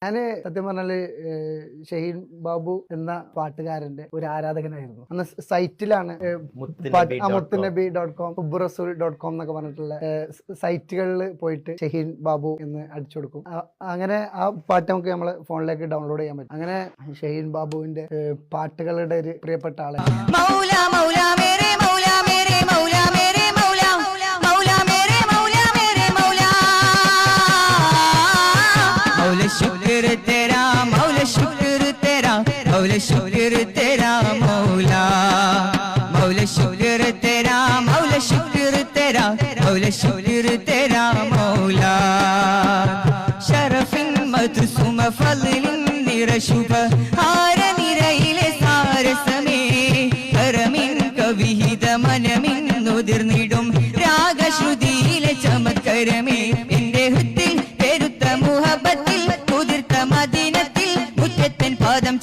ഞാന് സത്യം പറഞ്ഞാല് ഷഹീൻ ബാബു എന്ന പാട്ടുകാരന്റെ ഒരു ആരാധകനായിരുന്നു. അന്ന് സൈറ്റിലാണ് muttinabi.com hubbrassool.com എന്നൊക്കെ പറഞ്ഞിട്ടുള്ള സൈറ്റുകളിൽ പോയിട്ട് ഷഹീൻ ബാബു എന്ന് അടിച്ചു കൊടുക്കും. അങ്ങനെ ആ പാട്ട് നമുക്ക് നമ്മളെ ഫോണിലേക്ക് ഡൗൺലോഡ് ചെയ്യാൻ പറ്റും. അങ്ങനെ ഷഹീൻ ബാബുവിന്റെ പാട്ടുകളുടെ ഒരു പ്രിയപ്പെട്ട ആളെ शुक्र तेरा मौला शुक्र तेरा मौला शुक्र तेरा मौला मौला शुक्र तेरा मौला शुक्र तेरा मौला शुक्र तेरा मौला शरफिन मधुसुम फضलिन निरशुभ हार निरയിലെ സാരസമേ കരമിൻ കവിഹിത മനമിൻ നുതിർന്നിടും രാഗശ്രുതിയിലെ ചമത്കരമേ എന്റെ ഹൃത്തിൽ പെരുത്ത മുഹബത്തിൽ മുതിർത്ത മദീനത്തിൽ മുറ്റത്തൻ പാദം